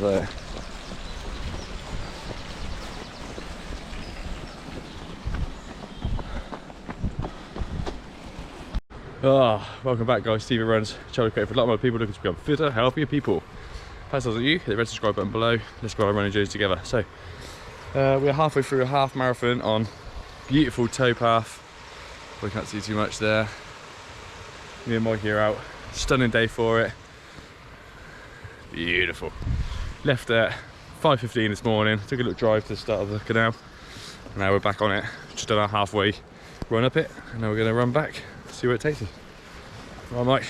there. Welcome back guys, Stevo runs, channel created for a lot more people looking to become fitter, healthier people. If that sounds like you, hit the red subscribe button below. Let's go on our running journey together. So, we're halfway through a half marathon on beautiful towpath. We can't see too much there. Me and Mikey are out. Stunning day for it. Beautiful. Left at 5:15 this morning. Took a little drive to the start of the canal. And now we're back on it. Just done our halfway run up it. And now we're going to run back. See where it takes us. Right, Mike?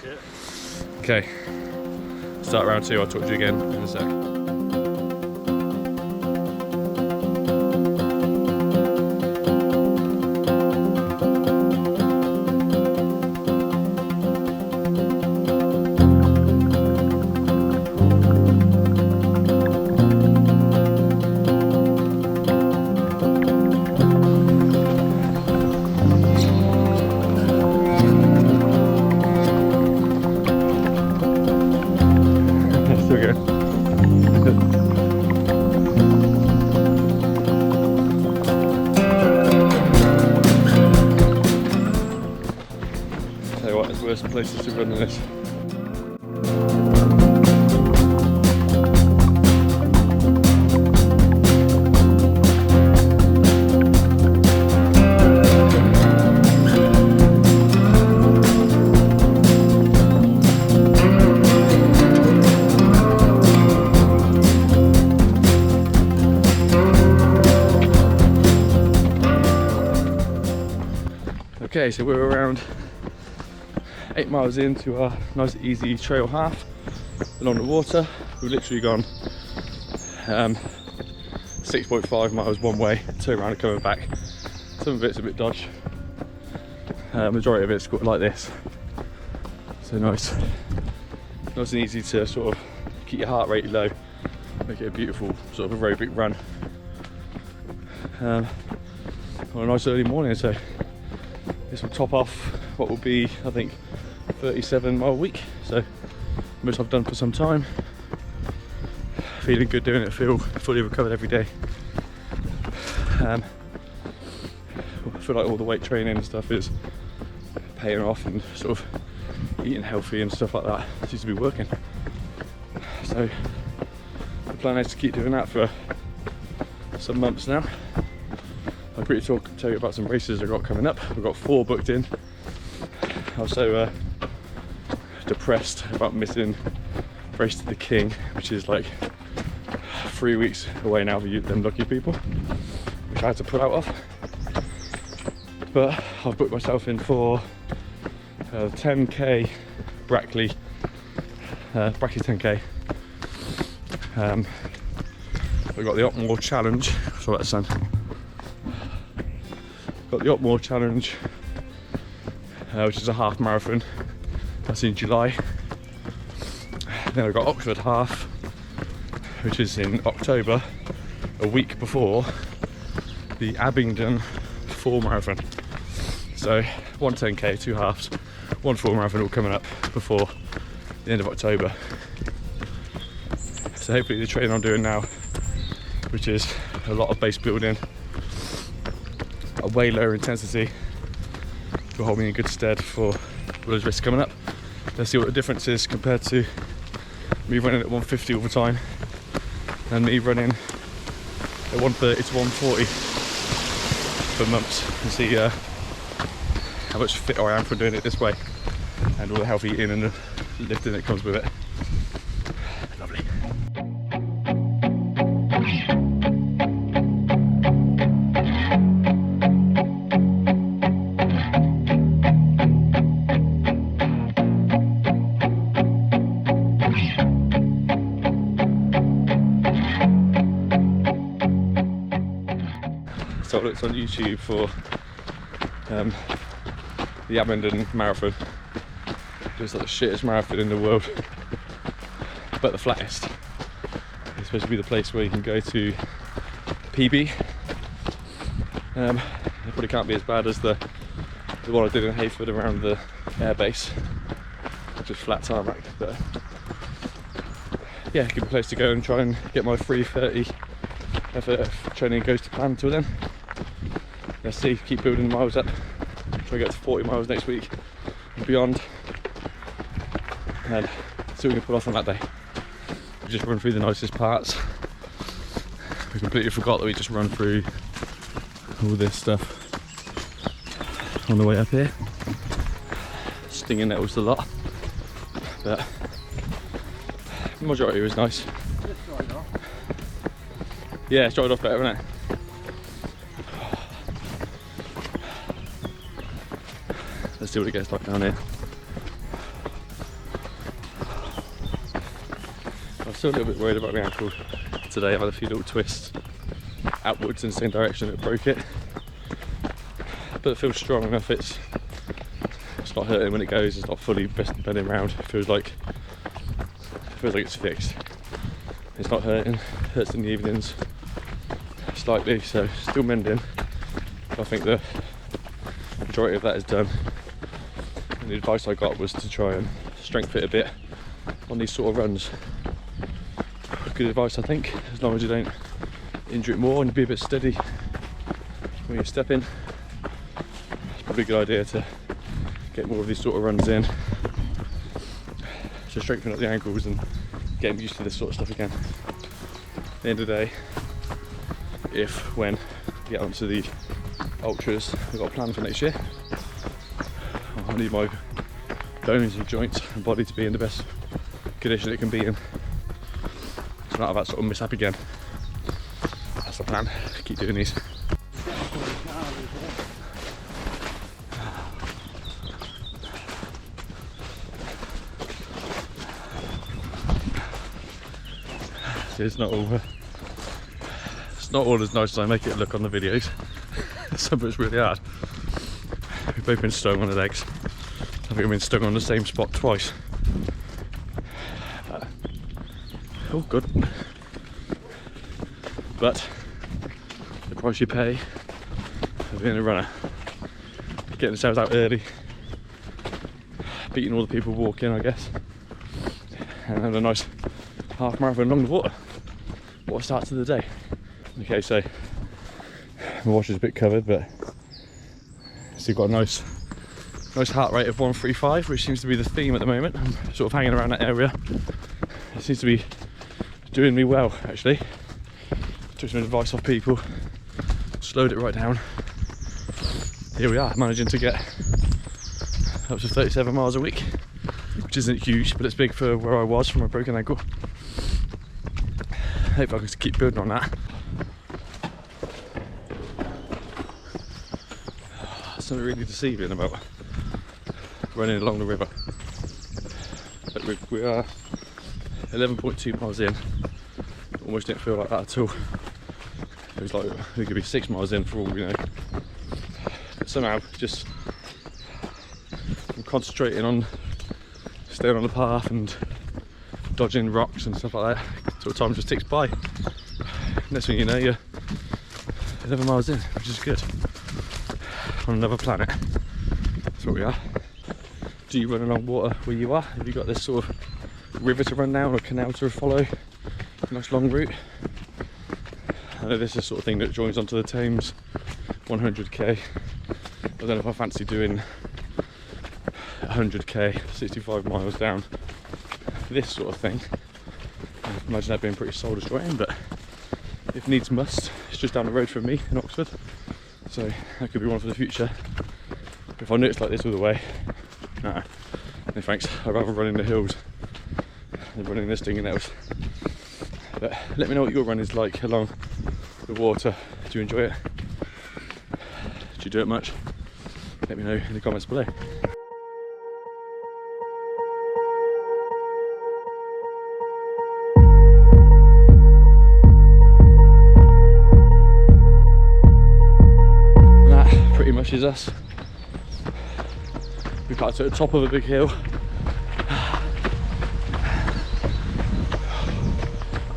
Yeah. Okay. Start round 2. I'll talk to you again in a sec. Worst places to run in this. Okay, so we're around 8 miles into our nice easy trail half along the water. We've literally gone 6.5 miles one way, turn around and coming back. Some of it's a bit dodge. Majority of it's like this. So nice and easy to sort of keep your heart rate low, make it a beautiful sort of aerobic run on a nice early morning. So this will top off what will be, I think, 37-mile week, so most I've done for some time. Feeling good doing it, feel fully recovered every day. I feel like all the weight training and stuff is paying off, and sort of eating healthy and stuff like that seems to be working. So the plan is to keep doing that for some months now. I'll quickly tell you about some races I've got coming up. We've got 4 booked in. Also depressed about missing Race to the King, which is like 3 weeks away now for you, them lucky people, which I had to pull out of. But I've booked myself in for 10k Brackley 10k. We've got the Otmoor challenge. Sorry, that's son. Got the Otmoor challenge, which is a half marathon. That's in July. Then I've got Oxford half, which is in October, a week before the Abingdon full marathon. So 1 10k, 2 halves, 1 full marathon all coming up before the end of October. So hopefully the training I'm doing now, which is a lot of base building, a way lower intensity, will hold me in good stead for those races coming up. Let's see what the difference is compared to me running at 150 all the time and me running at 130 to 140 for months, and see how much fitter I am from doing it this way, and all the healthy eating and the lifting that comes with it. Lovely. So I looked on YouTube for the Abingdon marathon. It's like the shittest marathon in the world, but the flattest. It's supposed to be the place where you can go to PB. It probably can't be as bad as the one I did in Hayford around the airbase, just flat tarmac. But yeah, good place to go and try and get my 3:30 if training goes to plan until then. Let's see, keep building the miles up, try to get to 40 miles next week and beyond, and see what we can pull off on that day. We just run through the nicest parts. We completely forgot that we just run through all this stuff on the way up here. Stinging nettles a lot, but the majority was nice. Yeah, it started off better, isn't it? Let's see what it gets like down here. I'm still a little bit worried about my ankle today. I've had a few little twists outwards in the same direction that broke it, but it feels strong enough. It's not hurting when it goes. It's not fully bending round. It feels like it's fixed. It's not hurting. It hurts in the evenings slightly, so still mending. I think the majority of that is done. And the advice I got was to try and strengthen it a bit on these sort of runs. Good advice, I think, as long as you don't injure it more and you be a bit steady when you're stepping. It's probably a good idea to get more of these sort of runs in, to strengthen up the ankles and get them used to this sort of stuff again. At the end of the day, when we get onto the ultras, we've got a plan for next year. I need my bones and joints and body to be in the best condition it can be in, so not have that sort of mishap again. That's the plan. Keep doing these. It's not all as nice as I make it look on the videos. Some of it's really hard. We've both been stung on the legs. I think we've been stung on the same spot twice. Oh, good. But the price you pay for being a runner, getting ourselves out early, beating all the people walking, I guess, and having a nice half marathon along the water. What a start to the day. Okay, so my watch is a bit covered, but still got a nice heart rate of 135, which seems to be the theme at the moment. I'm sort of hanging around that area. It seems to be doing me well, actually. Took some advice off people, slowed it right down. Here we are, managing to get up to 37 miles a week, which isn't huge, but it's big for where I was from a broken ankle. I hope I can keep building on that. Something really deceiving about running along the river. But we are 11.2 miles in. Almost didn't feel like that at all. It was like we could be 6 miles in for all we know. But somehow, just I'm concentrating on staying on the path and dodging rocks and stuff like that. So time just ticks by. Next thing you know, you're 11 miles in, which is good. On another planet. That's what we are. Do you run along water where you are? Have you got this sort of river to run down or canal to follow? A nice long route. I know this is the sort of thing that joins onto the Thames 100k. I don't know if I fancy doing 100k, 65 miles down this sort of thing. I imagine that being pretty soul destroying, but if needs must, it's just down the road from me in Oxford. So that could be one for the future. But if I knew it's like this all the way, no thanks. I'd rather run in the hills than running this thing in nettles. But let me know what your run is like along the water. Do you enjoy it? Do you do it much? Let me know in the comments below. Is us. We parked at the top of a big hill.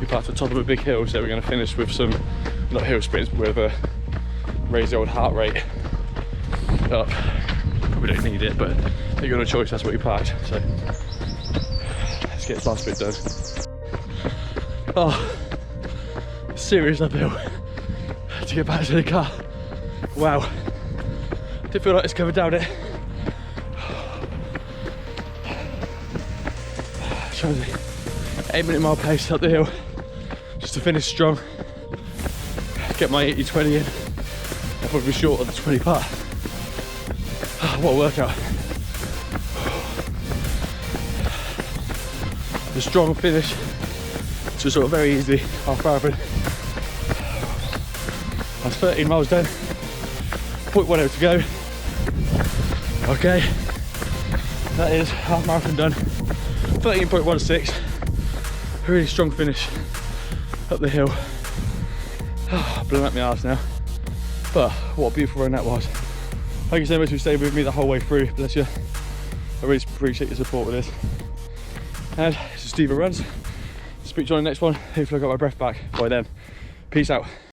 We parked at the top of a big hill, so we're going to finish with some, not hill sprints, but with a raise the old heart rate up. Probably don't need it, but if you've got a choice, that's what you parked. So let's get this last bit done. Oh, serious uphill to get back to the car. Wow, didn't feel like it's coming down it. Trying to 8-minute mile pace up the hill just to finish strong, get my 80-20 in. I'll probably be short of the 20 part. What a workout. The strong finish to a sort of very easy half marathon. That's 13 miles down, 0.10 to go. Okay, that is half marathon done. 13.16, a really strong finish up the hill. Blowing up my arse now, but what a beautiful run that was. Thank you so much for staying with me the whole way through, bless you. I really appreciate your support with this. And this is Stevo Runs. Speak to you on the next one. Hopefully I got my breath back by then. Peace out.